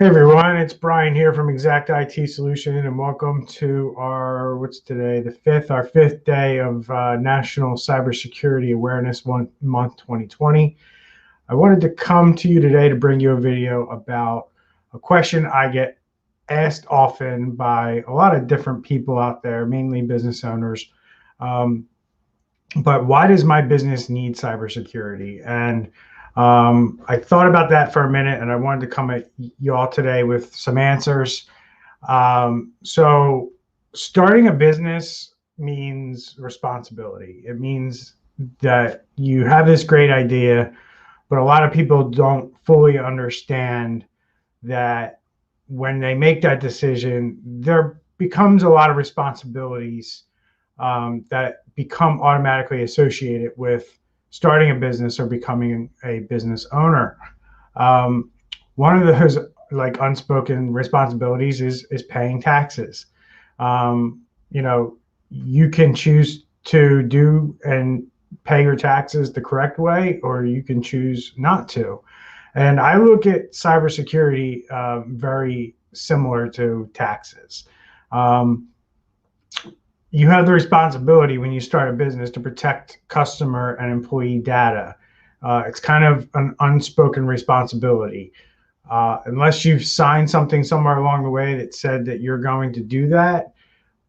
Hey everyone, it's Brian here from Exact IT Solution, and welcome to what's today, our fifth day of National Cybersecurity Awareness Month 2020. I wanted to come to you today to bring you a video about a question I get asked often by a lot of different people out there, mainly business owners. But why does my business need cybersecurity? And I thought about that for a minute, and I wanted to come at you all today with some answers. So starting a business means responsibility. It means that you have this great idea, but a lot of people don't fully understand that when they make that decision, there becomes a lot of responsibilities that become automatically associated with starting a business or becoming a business owner. One of those like unspoken responsibilities is paying taxes. You can choose to do and pay your taxes the correct way, or you can choose not to. And I look at cybersecurity very similar to taxes. You have the responsibility when you start a business to protect customer and employee data. It's kind of an unspoken responsibility. Unless you've signed something somewhere along the way that said that you're going to do that,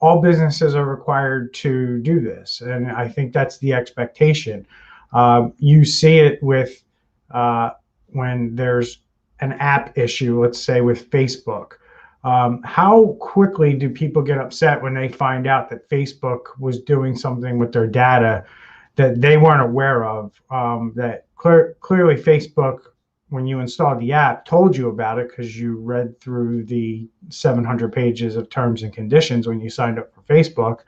all businesses are required to do this. And I think that's the expectation. You see it with when there's an app issue, let's say with Facebook. How quickly do people get upset when they find out that Facebook was doing something with their data that they weren't aware of? That clearly Facebook, when you installed the app, told you about it because you read through the 700 pages of terms and conditions when you signed up for Facebook.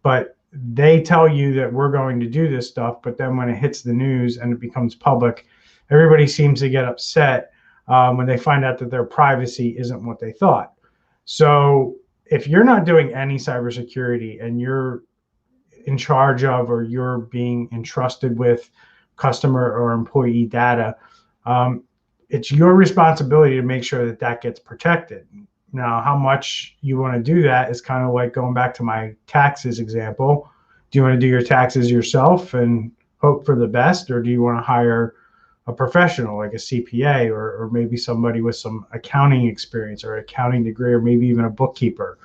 But they tell you that we're going to do this stuff, but then when it hits the news and it becomes public, everybody seems to get upset when they find out that their privacy isn't what they thought. So if you're not doing any cybersecurity and you're in charge of, or you're being entrusted with customer or employee data, it's your responsibility to make sure that that gets protected. Now, how much you want to do that is kind of like going back to my taxes example. Do you want to do your taxes yourself and hope for the best, or do you want to hire a professional like a CPA or maybe somebody with some accounting experience or an accounting degree, or maybe even a bookkeeper,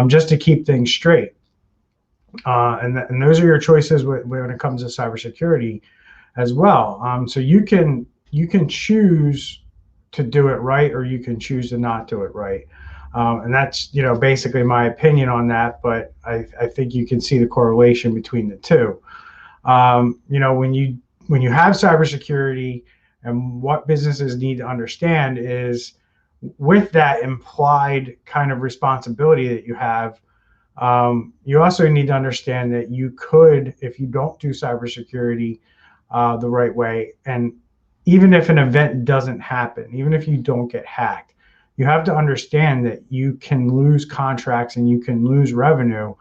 just to keep things straight? And those are your choices when it comes to cybersecurity as well. So you can choose to do it right, or you can choose to not do it right. And that's basically my opinion on that. But I think you can see the correlation between the two. When you have cybersecurity, and what businesses need to understand is, with that implied kind of responsibility that you have, you also need to understand that you could, if you don't do cybersecurity the right way, and even if an event doesn't happen, even if you don't get hacked, you have to understand that you can lose contracts and you can lose revenue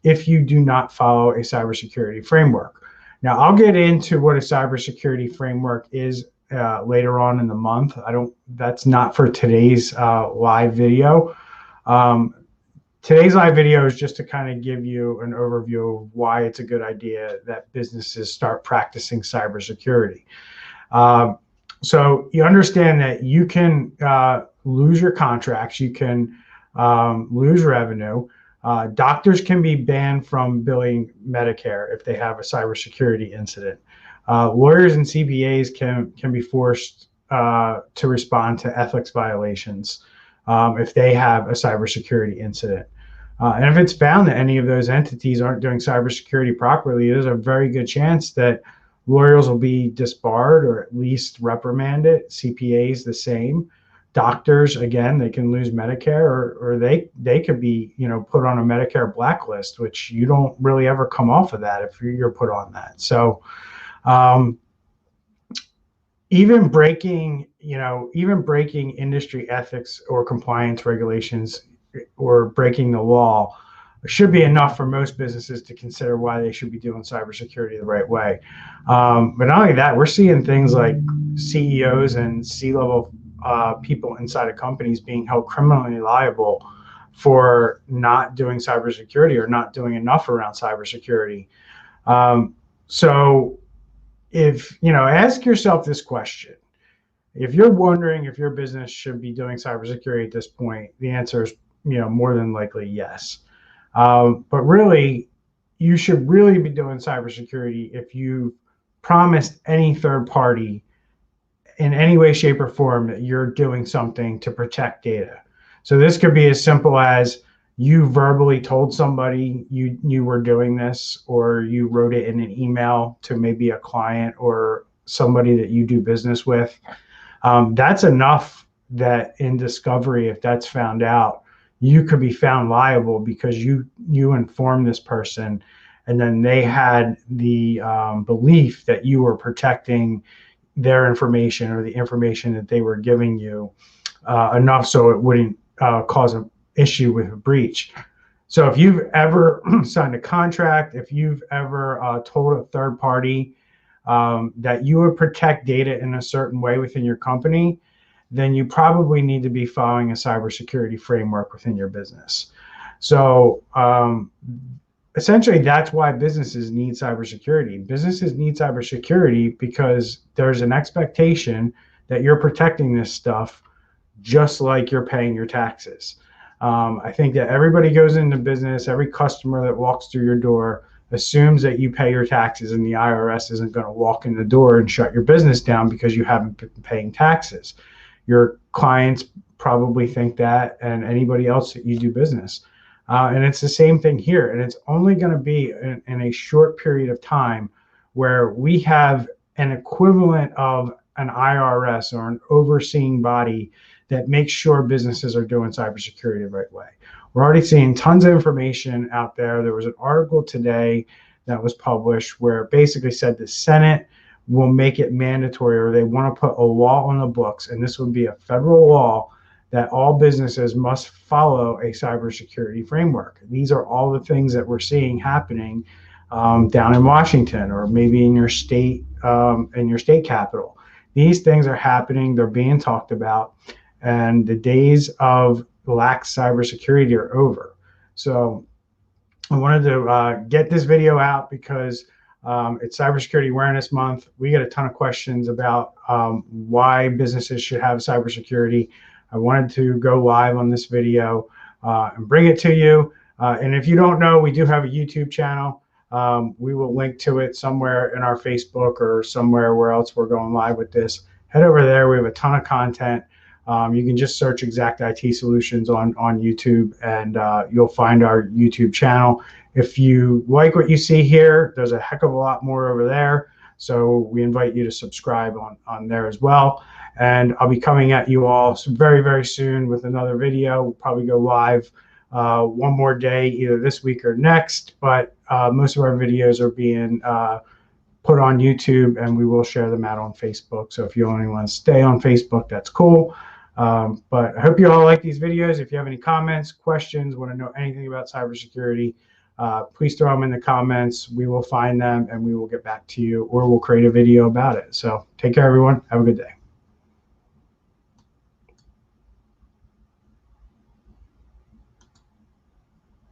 if you do not follow a cybersecurity framework. Now, I'll get into what a cybersecurity framework is later on in the month. That's not for today's live video. Today's live video is just to kind of give you an overview of why it's a good idea that businesses start practicing cybersecurity. So you understand that you can lose your contracts, you can lose revenue. Doctors can be banned from billing Medicare if they have a cybersecurity incident. Lawyers and CPAs can be forced to respond to ethics violations if they have a cybersecurity incident. And if it's found that any of those entities aren't doing cybersecurity properly, there's a very good chance that lawyers will be disbarred or at least reprimanded. CPAs the same. Doctors, again, they can lose Medicare, or they could be put on a Medicare blacklist, which you don't really ever come off of that if you're put on that. So even breaking industry ethics or compliance regulations, or breaking the law, should be enough for most businesses to consider why they should be doing cybersecurity the right way. But not only that, we're seeing things like CEOs and C-level people inside of companies being held criminally liable for not doing cybersecurity or not doing enough around cybersecurity. So if, ask yourself this question. If you're wondering if your business should be doing cybersecurity at this point, the answer is, more than likely yes. But really, you should really be doing cybersecurity if you promised any third party in any way, shape, or form that you're doing something to protect data. So this could be as simple as you verbally told somebody you were doing this, or you wrote it in an email to maybe a client or somebody that you do business with. That's enough that in discovery, if that's found out, you could be found liable because you informed this person, and then they had the belief that you were protecting their information or the information that they were giving you enough so it wouldn't cause an issue with a breach. So if you've ever signed a contract, if you've ever told a third party that you would protect data in a certain way within your company, then you probably need to be following a cybersecurity framework within your business. So essentially, that's why businesses need cybersecurity. Businesses need cybersecurity because there's an expectation that you're protecting this stuff just like you're paying your taxes. I think that everybody goes into business, every customer that walks through your door assumes that you pay your taxes, and the IRS isn't going to walk in the door and shut your business down because you haven't been paying taxes. Your clients probably think that, and anybody else that you do business. And it's the same thing here. And it's only going to be in a short period of time where we have an equivalent of an IRS or an overseeing body that makes sure businesses are doing cybersecurity the right way. We're already seeing tons of information out there. There was an article today that was published where it basically said the Senate will make it mandatory, or they want to put a law on the books, and this would be a federal law, that all businesses must follow a cybersecurity framework. These are all the things that we're seeing happening down in Washington, or maybe in your state capital. These things are happening. They're being talked about, and the days of lax cybersecurity are over. So I wanted to get this video out because it's Cybersecurity Awareness Month. We get a ton of questions about why businesses should have cybersecurity. I wanted to go live on this video and bring it to you. And if you don't know, we do have a YouTube channel. We will link to it somewhere in our Facebook or somewhere where else we're going live with this. Head over there. We have a ton of content. You can just search Exact IT Solutions on YouTube, and you'll find our YouTube channel. If you like what you see here, there's a heck of a lot more over there. So we invite you to subscribe on there as well. And I'll be coming at you all very, very soon with another video. We'll probably go live one more day, either this week or next. But most of our videos are being put on YouTube, and we will share them out on Facebook. So if you only want to stay on Facebook, that's cool. But I hope you all like these videos. If you have any comments, questions, want to know anything about cybersecurity, please throw them in the comments. We will find them and we will get back to you, or we'll create a video about it. So take care, everyone. Have a good day.